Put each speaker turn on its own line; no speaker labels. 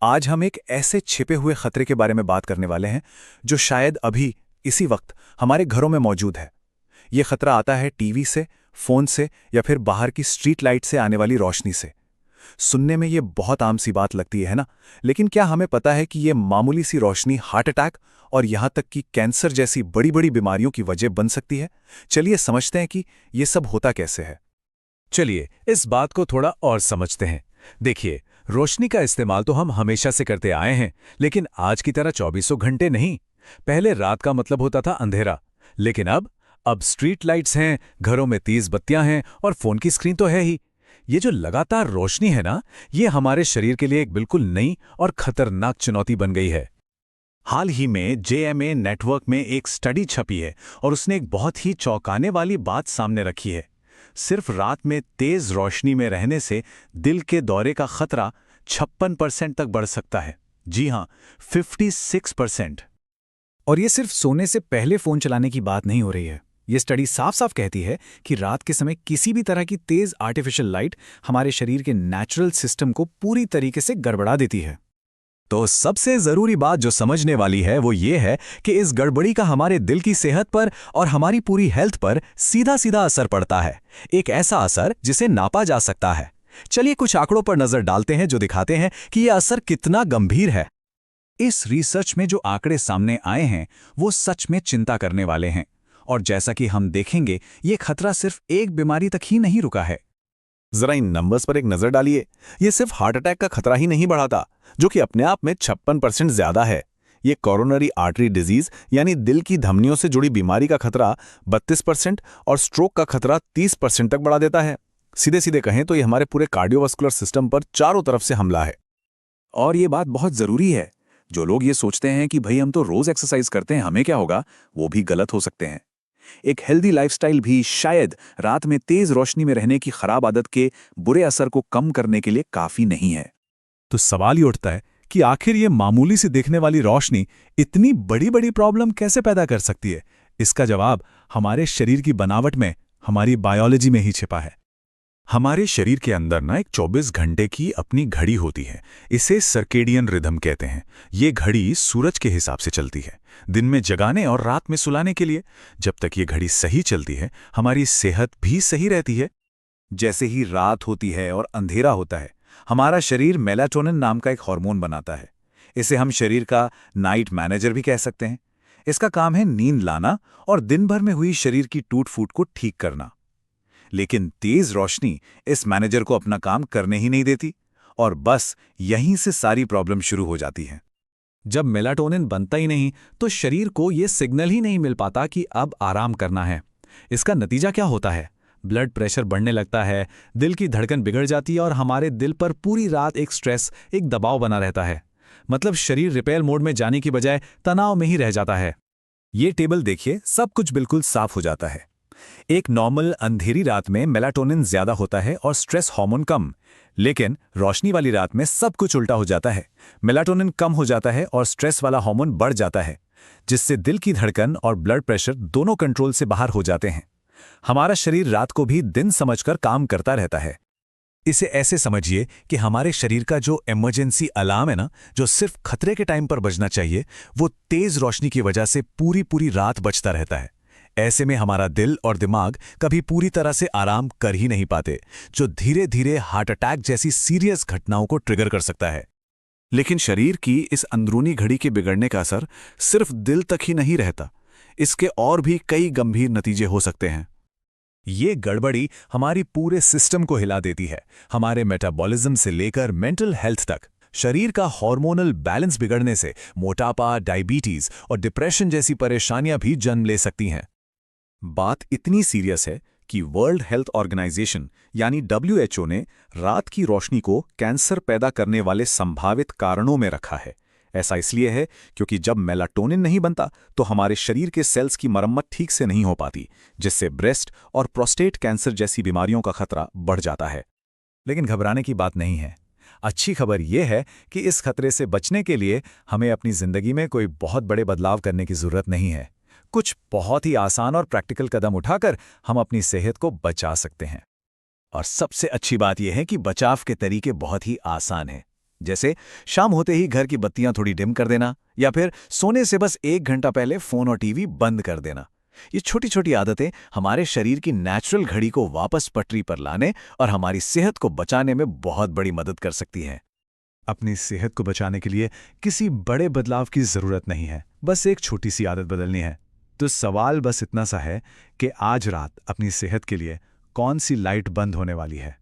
आज हम एक ऐसे छिपे हुए खतरे के बारे में बात करने वाले हैं जो शायद अभी इसी वक्त हमारे घरों में मौजूद है। ये खतरा आता है टीवी से, फोन से या फिर बाहर की स्ट्रीट लाइट से आने वाली रोशनी से। सुनने में ये बहुत आम सी बात लगती है ना, लेकिन क्या हमें पता है कि ये मामूली सी रोशनी हार्ट अटैक और यहां तक कि कैंसर जैसी बड़ी बड़ी बीमारियों की वजह बन सकती है? चलिए समझते हैं कि ये सब होता कैसे है।
चलिए इस बात को थोड़ा और समझते हैं। देखिए, रोशनी का इस्तेमाल तो हम हमेशा से करते आए हैं, लेकिन आज की तरह चौबीसों घंटे नहीं। पहले रात का मतलब होता था अंधेरा, लेकिन अब स्ट्रीट लाइट्स हैं, घरों में तेज बत्तियां हैं और फोन की स्क्रीन तो है ही। ये जो लगातार रोशनी है ना, ये हमारे शरीर के लिए एक बिल्कुल नई और खतरनाक चुनौती बन गई है।
हाल ही में JMA नेटवर्क में एक स्टडी छपी है और उसने एक बहुत ही चौंकाने वाली बात सामने रखी है। सिर्फ रात में तेज रोशनी में रहने से दिल के दौरे का खतरा 56% तक बढ़ सकता है। जी हां, 56%।
और ये सिर्फ सोने से पहले फोन चलाने की बात नहीं हो रही है। ये स्टडी साफ साफ कहती है कि रात के समय किसी भी तरह की तेज आर्टिफिशियल लाइट हमारे शरीर के नेचुरल सिस्टम को पूरी तरीके से गड़बड़ा देती है।
तो सबसे जरूरी बात जो समझने वाली है वो ये है कि इस गड़बड़ी का हमारे दिल की सेहत पर और हमारी पूरी हेल्थ पर सीधा सीधा असर पड़ता है। एक ऐसा असर जिसे नापा जा सकता है। चलिए कुछ आंकड़ों पर नजर डालते हैं जो दिखाते हैं कि यह असर कितना गंभीर है। इस रिसर्च में जो आंकड़े सामने आए हैं वो सच में चिंता करने वाले हैं। और जैसा कि हम देखेंगे, ये खतरा सिर्फ एक बीमारी तक ही नहीं रुका है।
जरा इन नंबर्स पर एक नजर डालिए। ये सिर्फ हार्ट अटैक का खतरा ही नहीं बढ़ाता, जो कि अपने आप में 56% ज्यादा है। ये कोरोनरी आर्टरी डिजीज यानी दिल की धमनियों से जुड़ी बीमारी का खतरा 32% और स्ट्रोक का खतरा 30% तक बढ़ा देता है। सीधे सीधे कहें तो ये हमारे पूरे कार्डियोवास्कुलर सिस्टम पर चारों तरफ से हमला है।
और ये बात बहुत जरूरी है। जो लोग ये सोचते हैं कि भाई हम तो रोज एक्सरसाइज करते हैं, हमें क्या होगा, वो भी गलत हो सकते हैं। एक हेल्दी लाइफस्टाइल भी शायद रात में तेज रोशनी में रहने की खराब आदत के बुरे असर को कम करने के लिए काफी नहीं है।
तो सवाल ये उठता है कि आखिर ये मामूली सी दिखने वाली रोशनी इतनी बड़ी बड़ी प्रॉब्लम कैसे पैदा कर सकती है? इसका जवाब हमारे शरीर की बनावट में, हमारी बायोलॉजी में ही छिपा है। हमारे शरीर के अंदर ना एक 24 घंटे की अपनी घड़ी होती है। इसे सर्केडियन रिदम कहते हैं। ये घड़ी सूरज के हिसाब से चलती है, दिन में जगाने और रात में सुलाने के लिए। जब तक ये घड़ी सही चलती है, हमारी सेहत भी सही रहती है।
जैसे ही रात होती है और अंधेरा होता है, हमारा शरीर मेलाटोनिन नाम का एक हार्मोन बनाता है। इसे हम शरीर का नाइट मैनेजर भी कह सकते हैं। इसका काम है नींद लाना और दिन भर में हुई शरीर की टूट फूट को ठीक करना। लेकिन तेज रोशनी इस मैनेजर को अपना काम करने ही नहीं देती और बस यहीं से सारी प्रॉब्लम शुरू हो जाती है।
जब मेलाटोनिन बनता ही नहीं तो शरीर को ये सिग्नल ही नहीं मिल पाता कि अब आराम करना है। इसका नतीजा क्या होता है? ब्लड प्रेशर बढ़ने लगता है, दिल की धड़कन बिगड़ जाती है और हमारे दिल पर पूरी रात एक स्ट्रेस, एक दबाव बना रहता है। मतलब शरीर रिपेयर मोड में जाने की बजाय तनाव में ही रह जाता है।
ये टेबल देखिए, सब कुछ बिल्कुल साफ हो जाता है। एक नॉर्मल अंधेरी रात में मेलाटोनिन ज्यादा होता है और स्ट्रेस हार्मोन कम। लेकिन रोशनी वाली रात में सब कुछ उल्टा हो जाता है। मेलाटोनिन कम हो जाता है और स्ट्रेस वाला हार्मोन बढ़ जाता है, जिससे दिल की धड़कन और ब्लड प्रेशर दोनों कंट्रोल से बाहर हो जाते हैं। हमारा शरीर रात को भी दिन समझकर काम करता रहता है।
इसे ऐसे समझिए कि हमारे शरीर का जो इमरजेंसी अलार्म है ना, जो सिर्फ खतरे के टाइम पर बजना चाहिए, वो तेज रोशनी की वजह से पूरी पूरी रात बजता रहता है। ऐसे में हमारा दिल और दिमाग कभी पूरी तरह से आराम कर ही नहीं पाते, जो धीरे धीरे हार्ट अटैक जैसी सीरियस घटनाओं को ट्रिगर कर सकता है।
लेकिन शरीर की इस अंदरूनी घड़ी के बिगड़ने का असर सिर्फ दिल तक ही नहीं रहता। इसके और भी कई गंभीर नतीजे हो सकते हैं।
ये गड़बड़ी हमारी पूरे सिस्टम को हिला देती है, हमारे मेटाबॉलिज्म से लेकर मेंटल हेल्थ तक। शरीर का हार्मोनल बैलेंस बिगड़ने से मोटापा, डायबिटीज और डिप्रेशन जैसी परेशानियां भी जन्म ले सकती हैं।
बात इतनी सीरियस है कि वर्ल्ड हेल्थ ऑर्गेनाइजेशन यानी WHO ने रात की रोशनी को कैंसर पैदा करने वाले संभावित कारणों में रखा है। ऐसा इसलिए है क्योंकि जब मेलाटोनिन नहीं बनता तो हमारे शरीर के सेल्स की मरम्मत ठीक से नहीं हो पाती, जिससे ब्रेस्ट और प्रोस्टेट कैंसर जैसी बीमारियों का खतरा बढ़ जाता है।
लेकिन घबराने की बात नहीं है। अच्छी खबर यह है कि इस खतरे से बचने के लिए हमें अपनी जिंदगी में कोई बहुत बड़े बदलाव करने की जरूरत नहीं है। कुछ बहुत ही आसान और प्रैक्टिकल कदम उठाकर हम अपनी सेहत को बचा सकते हैं। और सबसे अच्छी बात यह है कि बचाव के तरीके बहुत ही आसान हैं।
जैसे शाम होते ही घर की बत्तियां थोड़ी डिम कर देना या फिर सोने से बस 1 घंटा पहले फोन और टीवी बंद कर देना। ये छोटी छोटी आदतें हमारे शरीर की नेचुरल घड़ी को वापस पटरी पर लाने और हमारी सेहत को बचाने में बहुत बड़ी मदद कर सकती हैं।
अपनी सेहत को बचाने के लिए किसी बड़े बदलाव की जरूरत नहीं है, बस एक छोटी सी आदत बदलनी है। तो सवाल बस इतना सा है कि आज रात अपनी सेहत के लिए कौन सी लाइट बंद होने वाली है।